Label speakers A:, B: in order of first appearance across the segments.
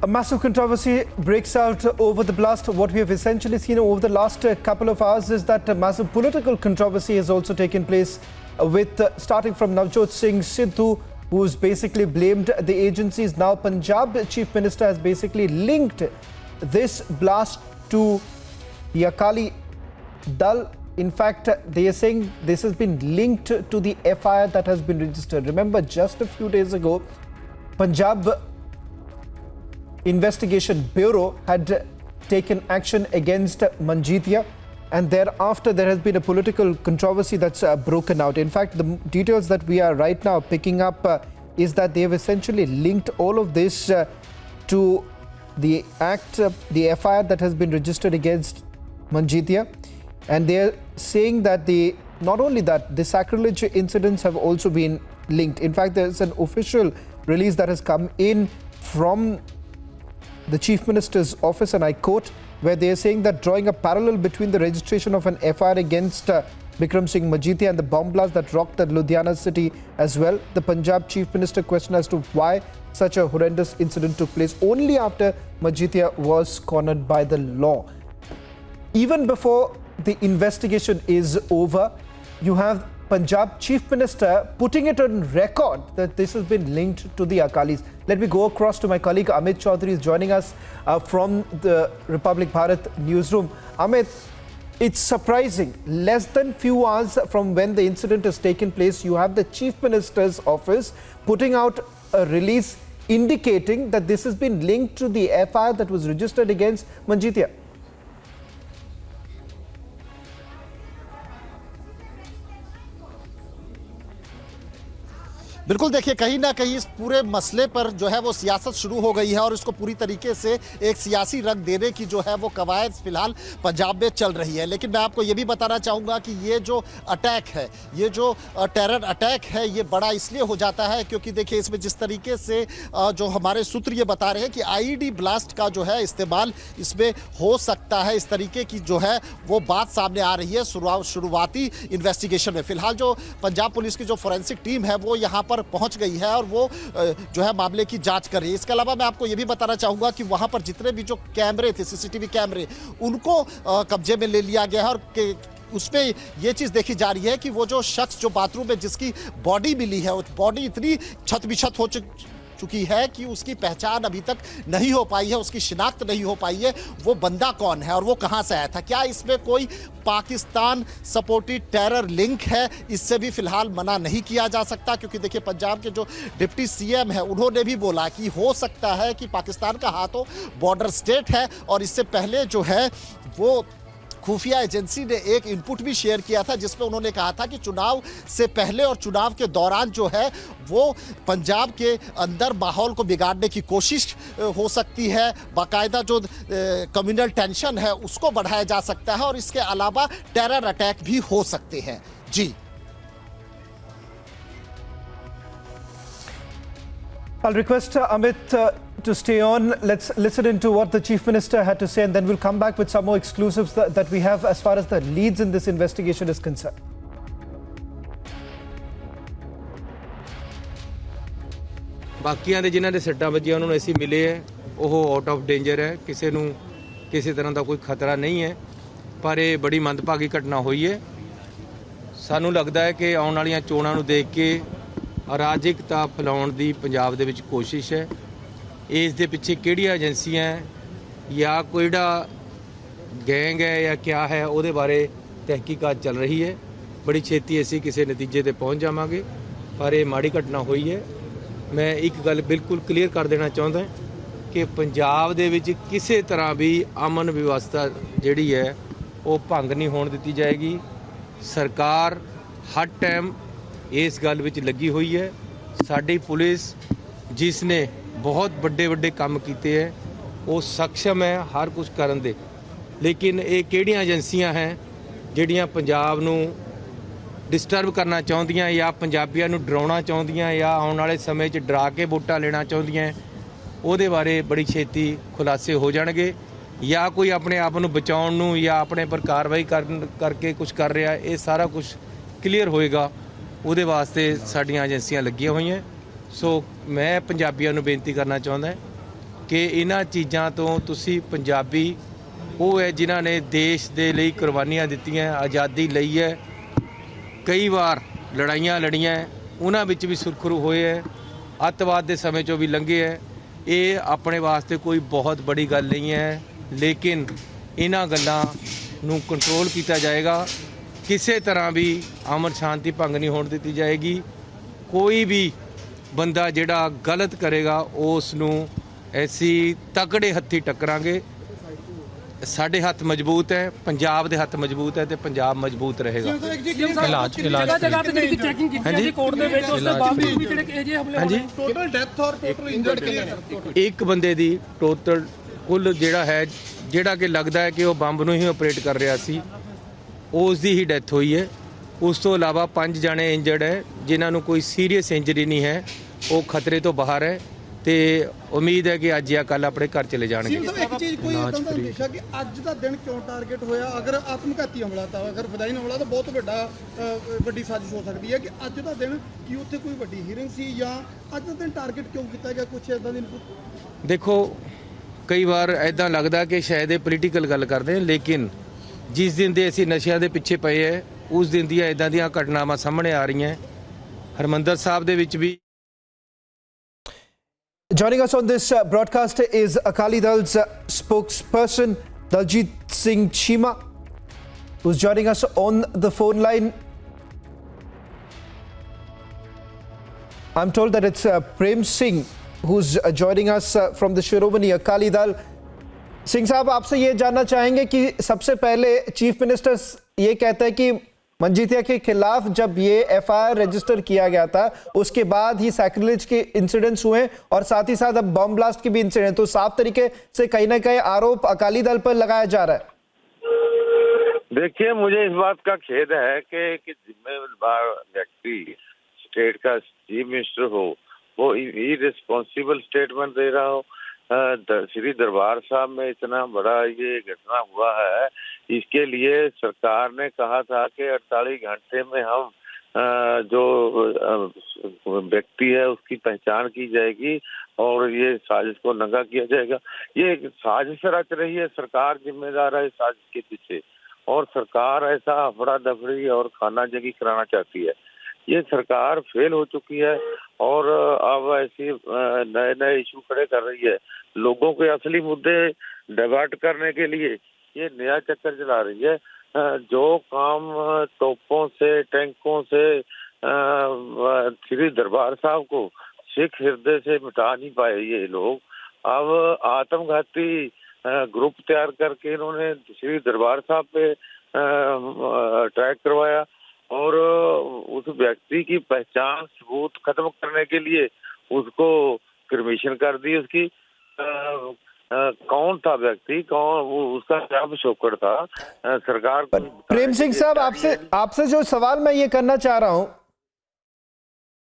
A: A massive controversy breaks out over the blast. What we have essentially seen over the last couple of hours is that a massive political controversy has also taken place with starting from Navjot Singh Sidhu, who's basically blamed the agencies. Now Punjab Chief Minister has basically linked this blast to the Akali Dal. In fact, they are saying this has been linked to the FIR that has been registered. Remember, just a few days ago, Punjab Investigation Bureau had taken action against Manjeetia, and thereafter there has been a political controversy that's broken out. In fact, the details that we are right now picking up is that they have essentially linked all of this to the act, the FIR that has been registered against Manjeetia, and they are saying that not only that, the sacrilege incidents have also been linked. In fact, there is an official release that has come in from the Chief Minister's office, and I quote, where they are saying that drawing a parallel between the registration of an FIR against Bikram Singh Manjeetia and the bomb blast that rocked the Ludhiana city as well, the Punjab Chief Minister questioned as to why such a horrendous incident took place only after Manjeetia was cornered by the law. Even before the investigation is over, you have Punjab Chief Minister putting it on record that this has been linked to the Akalis. Let me go across to my colleague Amit Chaudhary, is joining us from the Republic Bharat newsroom. Amit, it's surprising. Less than few hours from when the incident has taken place, you have the Chief Minister's office putting out a release indicating that this has been linked to the FIR that was registered against Manjeetia.
B: बिल्कुल, देखिए, कहीं ना कहीं इस पूरे मसले पर जो है वो सियासत शुरू हो गई है और इसको पूरी तरीके से एक सियासी रंग देने की जो है वो कवायद फिलहाल पंजाब में चल रही है। लेकिन मैं आपको ये भी बताना चाहूँगा कि ये जो अटैक है, ये जो टेरर अटैक है, ये बड़ा इसलिए हो जाता है क्योंकि देखिए इसमें जिस तरीके से जो हमारे सूत्र ये बता रहे हैं कि आईईडी ब्लास्ट का जो है इस्तेमाल इसमें हो सकता है, इस तरीके की जो है वो बात सामने आ रही है शुरुआती इन्वेस्टिगेशन में। फिलहाल जो पंजाब पुलिस की जो फोरेंसिक टीम है वो यहाँ पहुंच गई है और वो जो है मामले की जांच कर रही है। इसके अलावा मैं आपको यह भी बताना चाहूंगा कि वहां पर जितने भी जो कैमरे थे, सीसीटीवी कैमरे, उनको कब्जे में ले लिया गया है और उसमें यह चीज देखी जा रही है कि वो जो शख्स जो बाथरूम में जिसकी बॉडी मिली है, उस बॉडी इतनी क्षत-विक्षत हो चुकी है कि उसकी पहचान अभी तक नहीं हो पाई है, उसकी शिनाख्त नहीं हो पाई है, वो बंदा कौन है और वो कहां से आया था। क्या इसमें कोई पाकिस्तान सपोर्टेड टेरर लिंक है, इससे भी फिलहाल मना नहीं किया जा सकता क्योंकि देखिए पंजाब के जो डिप्टी सीएम है उन्होंने भी बोला कि हो सकता है कि पाकिस्तान का हाथ हो, बॉर्डर स्टेट है और इससे पहले जो है वो खुफिया एजेंसी ने एक इनपुट भी शेयर किया था जिसमें उन्होंने कहा था कि चुनाव से पहले और चुनाव के दौरान जो है वो पंजाब के अंदर माहौल को बिगाड़ने की कोशिश हो सकती है, बाकायदा जो कम्युनल टेंशन है उसको बढ़ाया जा सकता है और इसके अलावा टेरर अटैक भी हो सकते हैं। जी,
A: I'll request Amit to stay on. Let's listen into what the Chief Minister had to say, and then we'll come back with some more exclusives that we have as far as the leads in this investigation is concerned.
C: ਬਾਕੀਆਂ ਦੇ ਜਿਨ੍ਹਾਂ ਦੇ ਸੱਟਾਂ ਵੱਜੀਆਂ ਉਹਨਾਂ ਨੂੰ ਅਸੀਂ ਮਿਲੇ ਹੈ, ਉਹ ਆਊਟ ਆਫ ਡੇਂਜਰ ਹੈ, ਕਿਸੇ ਨੂੰ ਕਿਸੇ ਤਰ੍ਹਾਂ ਦਾ ਕੋਈ ਖਤਰਾ ਨਹੀਂ ਹੈ, ਪਰ ਇਹ ਬੜੀ ਮੰਦਭਾਗੀ ਘਟਨਾ ਹੋਈ ਹੈ। ਸਾਨੂੰ ਲੱਗਦਾ ਹੈ ਕਿ ਆਉਣ ਵਾਲੀਆਂ ਚੋਣਾਂ ਨੂੰ ਦੇਖ ਕੇ ਅਰਾਜਕਤਾ ਫੈਲਾਉਣ ਦੀ ਪੰਜਾਬ ਦੇ ਵਿੱਚ ਕੋਸ਼ਿਸ਼ ਹੈ। ਇਸ ਦੇ ਪਿੱਛੇ ਕਿਹੜੀਆਂ ਏਜੰਸੀਆਂ ਜਾਂ ਕੋਈ ਜਿਹੜਾ ਗੈਂਗ ਹੈ ਜਾਂ ਕਿਆ ਹੈ ਉਹਦੇ ਬਾਰੇ ਤਹਿਕੀਕਾਤ ਚੱਲ ਰਹੀ ਹੈ। ਬੜੀ ਛੇਤੀ ਅਸੀਂ ਕਿਸੇ ਨਤੀਜੇ ਤੇ ਪਹੁੰਚ ਜਾਵਾਂਗੇ, ਪਰ ਇਹ ਮਾੜੀ ਘਟਨਾ ਹੋਈ ਹੈ। ਮੈਂ ਇੱਕ ਗੱਲ ਬਿਲਕੁਲ ਕਲੀਅਰ ਕਰ ਦੇਣਾ ਚਾਹੁੰਦਾ ਕਿ ਪੰਜਾਬ ਦੇ ਵਿੱਚ ਕਿਸੇ ਤਰ੍ਹਾਂ ਵੀ ਅਮਨ ਵਿਵਸਥਾ ਜਿਹੜੀ ਹੈ ਉਹ ਭੰਗ ਨਹੀਂ ਹੋਣ ਦਿੱਤੀ ਜਾਏਗੀ। ਸਰਕਾਰ ਹਰ ਟਾਈਮ ਇਸ ਗੱਲ ਵਿੱਚ ਲੱਗੀ ਹੋਈ ਹੈ। ਸਾਡੀ ਪੁਲਿਸ ਜਿਸ ਨੇ ਬਹੁਤ ਵੱਡੇ ਕੰਮ ਕੀਤੇ ਹੈ ਉਹ ਸક્ષਮ ਹੈ ਹਰ ਕੁਝ ਕਰਨ ਦੇ, ਲੇਕਿਨ ਇਹ ਕਿਹੜੀਆਂ ਏਜੰਸੀਆਂ ਹੈ ਜਿਹੜੀਆਂ ਪੰਜਾਬ ਨੂੰ ਡਿਸਟਰਬ ਕਰਨਾ ਚਾਹੁੰਦੀਆਂ ਜਾਂ ਪੰਜਾਬੀਆਂ ਨੂੰ ਡਰਾਉਣਾ ਚਾਹੁੰਦੀਆਂ ਜਾਂ ਆਉਣ ਵਾਲੇ ਸਮੇਂ 'ਚ ਡਰਾ ਕੇ ਵੋਟਾਂ ਲੈਣਾ ਚਾਹੁੰਦੀਆਂ, ਉਹਦੇ ਬਾਰੇ ਬੜੀ ਛੇਤੀ ਖੁਲਾਸੇ ਹੋ ਜਾਣਗੇ। ਜਾਂ ਕੋਈ ਆਪਣੇ ਆਪ ਨੂੰ ਬਚਾਉਣ ਨੂੰ ਜਾਂ ਆਪਣੇ ਪਰ ਕਾਰਵਾਈ ਕਰਕੇ ਕੁਝ ਕਰ ਰਿਹਾ, ਇਹ ਸਾਰਾ ਕੁਝ ਕਲੀਅਰ ਹੋਏਗਾ। ਉਹਦੇ ਵਾਸਤੇ ਸਾਡੀਆਂ ਏਜੰਸੀਆਂ ਲੱਗੀਆਂ ਹੋਈਆਂ। ਸੋ ਮੈਂ ਪੰਜਾਬੀਆਂ ਨੂੰ ਬੇਨਤੀ ਕਰਨਾ ਚਾਹੁੰਦਾ ਕਿ ਇਹਨਾਂ ਚੀਜ਼ਾਂ ਤੋਂ ਤੁਸੀਂ ਪੰਜਾਬੀ ਉਹ ਹੈ ਜਿਨ੍ਹਾਂ ਨੇ ਦੇਸ਼ ਦੇ ਲਈ ਕੁਰਬਾਨੀਆਂ ਦਿੱਤੀਆਂ, ਆਜ਼ਾਦੀ ਲਈ ਹੈ, ਕਈ ਵਾਰ ਲੜਾਈਆਂ ਲੜੀਆਂ, ਉਹਨਾਂ ਵਿੱਚ ਵੀ ਸੁਰਖਰੂ ਹੋਏ ਹੈ, ਅੱਤਵਾਦ ਦੇ ਸਮੇਂ 'ਚੋਂ ਵੀ ਲੰਘੇ ਹੈ। ਇਹ ਆਪਣੇ ਵਾਸਤੇ ਕੋਈ ਬਹੁਤ ਬੜੀ ਗੱਲ ਨਹੀਂ ਹੈ, ਲੇਕਿਨ ਇਹਨਾਂ ਗੱਲਾਂ ਨੂੰ ਕੰਟਰੋਲ ਕੀਤਾ ਜਾਏਗਾ। ਕਿਸੇ ਤਰ੍ਹਾਂ ਵੀ ਅਮਨ ਸ਼ਾਂਤੀ ਭੰਗ ਨਹੀਂ ਹੋਣ ਦਿੱਤੀ ਜਾਏਗੀ। ਕੋਈ ਵੀ ਬੰਦਾ ਜਿਹੜਾ ਗਲਤ ਕਰੇਗਾ ਉਸ ਨੂੰ ਅਸੀਂ ਤਕੜੇ ਹੱਥੀ ਟੱਕਰਾਂਗੇ। ਸਾਡੇ ਹੱਥ ਮਜ਼ਬੂਤ ਹੈ, ਪੰਜਾਬ ਦੇ ਹੱਥ ਮਜ਼ਬੂਤ ਹੈ ਤੇ ਪੰਜਾਬ ਮਜ਼ਬੂਤ ਰਹੇਗਾ।
D: ਇਲਾਜ ਜਗ੍ਹਾ ਤੇ ਜਿਹੜੀ ਚੈਕਿੰਗ ਕੀਤੀ ਹੈ ਕੋਰਟ ਦੇ ਵਿੱਚ, ਉਸ ਦੇ ਬਾਵਜੂਦ ਵੀ ਜਿਹੜੇ ਇਹ ਜਿਹੇ ਹਮਲੇ ਹੋਏ, ਟੋਟਲ ਡੈਥ ਔਰ ਟੋਟਲ ਇੰਜਰਡ ਕਿੰਨੇ ਨੇ?
C: ਇੱਕ ਬੰਦੇ ਦੀ ਟੋਟਲ ਕੁੱਲ ਜਿਹੜਾ ਕਿ ਲੱਗਦਾ ਹੈ ਕਿ ਉਹ ਬੰਬ ਨੂੰ ਹੀ ਆਪਰੇਟ ਕਰ ਰਿਹਾ ਸੀ, ਉਸ ਦੀ ਹੀ ਡੈਥ ਹੋਈ ਹੈ। ਉਸ ਤੋਂ ਇਲਾਵਾ 5 ਜਣੇ ਇੰਜਰਡ ਹੈ, ਜਿਨ੍ਹਾਂ ਨੂੰ ਕੋਈ ਸੀਰੀਅਸ ਇੰਜਰੀ ਨਹੀਂ ਹੈ, ਉਹ ਖਤਰੇ ਤੋਂ ਬਾਹਰ ਹੈ ਤੇ ਉਮੀਦ ਹੈ ਕਿ ਅੱਜ ਜਾਂ ਕੱਲ ਆਪਣੇ ਘਰ ਚਲੇ ਜਾਣਗੇ।
E: ਇੱਕ ਚੀਜ਼ ਕੋਈ ਇਦਾਂ ਦਾ ਹਮੇਸ਼ਾ ਕਿ ਅੱਜ ਦਾ ਦਿਨ ਕਿਉਂ ਟਾਰਗੇਟ ਹੋਇਆ? ਅਗਰ ਆਤਮਘਾਤੀ ਹਮਲਾ ਤਾਂ, ਅਗਰ ਫਦਾਈਨ ਹਮਲਾ ਤਾਂ ਬਹੁਤ ਵੱਡੀ ਸਾਜ਼ਿਸ਼ ਹੋ ਸਕਦੀ ਹੈ, ਕਿ ਅੱਜ ਦਾ ਦਿਨ ਕੀ ਉੱਥੇ ਕੋਈ ਵੱਡੀ ਹੀਰਿੰਗ ਸੀ ਜਾਂ ਅੱਜ ਦਾ ਦਿਨ ਟਾਰਗੇਟ ਕਿਉਂ ਕੀਤਾ ਗਿਆ? ਕੁਛ ਇਦਾਂ ਦੀ ਇਨਪੁਟ
C: ਦੇਖੋ, ਕਈ ਵਾਰ ਐਦਾਂ ਲੱਗਦਾ ਕਿ ਸ਼ਾਇਦ ਇਹ ਪੋਲੀਟੀਕਲ ਗੱਲ ਕਰਦੇ, ਲੇਕਿਨ ਜਿਸ ਦਿਨ ਦੇ ਅਸੀਂ ਨਸ਼ਿਆਂ ਦੇ ਪਿੱਛੇ ਪਏ ਹੈ ਉਸ ਦਿਨ ਦੀਆਂ ਇਦਾਂ ਦੀਆਂ ਘਟਨਾਵਾਂ ਸਾਹਮਣੇ ਆ ਰਹੀਆਂ। ਹਰਮੰਦਰ ਸਾਹਿਬ ਦੇ ਵਿੱਚ ਵੀ।
A: Joining us on this broadcast is Akali Dal's spokesperson Daljit Singh Chima, who's joining us on the phone line. I'm told that it's Prem Singh who's joining us from the Shiromani Akali Dal. Singh साहब, आपसे ये जानना चाहेंगे कि सबसे पहले chief minister ये कहता है कि मंजीठिया के खिलाफ जब ये एफआईआर रजिस्टर किया गया था उसके बाद ही सैक्रिलेज के इंसिडेंट्स हुए और साथ ही साथ अब बम ब्लास्ट के भी इंसिडेंट, तो साफ तरीके से कहीं ना कहीं आरोप अकाली दल पर लगाया जा रहा है।
F: देखिए, मुझे इस बात का खेद है कि जिम्मेदार व्यक्ति स्टेट का चीफ मिनिस्टर हो, वो इररिस्पॉन्सिबल स्टेटमेंट दे रहा हो। श्री दरबार साहब में इतना बड़ा ये घटना हुआ है, इसके लिए सरकार ने कहा था कि 48 घंटे में हम जो व्यक्ति है उसकी पहचान की जाएगी और ये साजिश को नंगा किया जाएगा। ये साजिश रच रही है, सरकार जिम्मेदार है इस साजिश के पीछे, और सरकार ऐसा अफरा दफड़ी और खाना जगी कराना चाहती है। ये सरकार फेल हो चुकी है और अब ऐसी नए नए इशू खड़े कर रही है। लोगों के असली मुद्दे डाइवर्ट करने के लिए ये नया चक्कर चला रही है। जो काम तोपों से, टैंकों से श्री दरबार साहब को सिख हृदय से मिटा नहीं पाए ये लोग, अब आत्मघाती ग्रुप तैयार करके इन्होंने श्री दरबार साहब पे अटैक करवाया और उस व्यक्ति की पहचान सबूत खत्म करने के लिए उसको परमिशन कर दी। उसकी कौन था व्यक्ति, कौन उसका क्या पिछोकड़ था सरकार को।
A: प्रेम सिंह साहब, आपसे जो सवाल मैं ये करना चाह रहा हूं,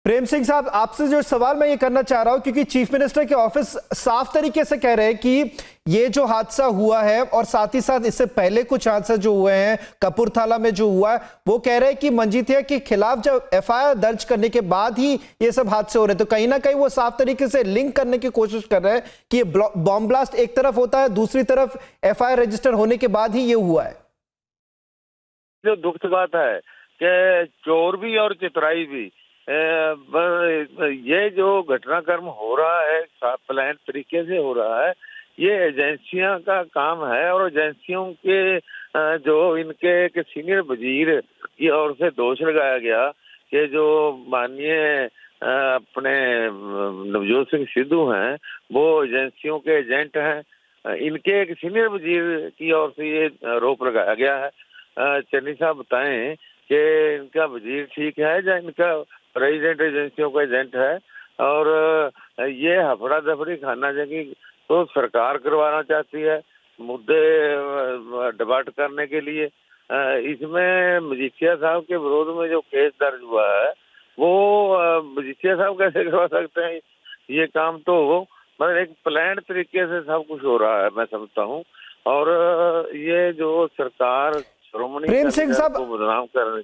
A: प्रेम सिंह साहब आपसे जो सवाल मैं ये करना चाह रहा हूं, क्योंकि चीफ मिनिस्टर के ऑफिस साफ तरीके से कह रहे हैं कि ये जो हादसा हुआ है और साथ ही साथ इससे पहले कुछ हादसा जो हुए हैं कपूरथला में जो हुआ है, वो कह रहे हैं कि मंजीठिया के खिलाफ जब एफआईआर दर्ज करने के बाद ही ये सब हादसे हो रहे हैं। तो कहीं ना कहीं वो साफ तरीके से लिंक करने की कोशिश कर रहे हैं कि ये बॉम्ब ब्लास्ट एक तरफ होता है, दूसरी तरफ एफआईआर रजिस्टर होने के बाद ही ये हुआ है।
F: जो दुख की बात है कि चोर भी और चितराई भी, ये जो घटनाक्रम हो रहा है प्लान तरीके से हो रहा है, ये एजेंसियां का काम है और एजेंसियों के जो इनके एक सीनियर वजीर की ओर से दोष लगाया गया कि जो माननीय अपने नवजोत सिंह सिद्धू हैं वो एजेंसियों के एजेंट हैं। इनके एक सीनियर वजीर की ओर से ये आरोप लगाया गया है। चन्नी साहब बताएं कि इनका वजीर ठीक है या इनका प्रेसिडेंट एजेंसियों का एजेंट है, और ये हफड़ा दफड़ी खाना जगी तो सरकार करवाना चाहती है मुद्दे डिबेट करने के लिए। इसमें मजीठिया साहब के विरोध में जो केस दर्ज हुआ है वो मजीठिया साहब कैसे करवा सकते हैं? ये काम तो मतलब एक प्लान तरीके से सब कुछ हो रहा है, मैं समझता हूँ। और ये जो सरकार
A: प्रेम सिंह साहब
F: को बदनाम कर रही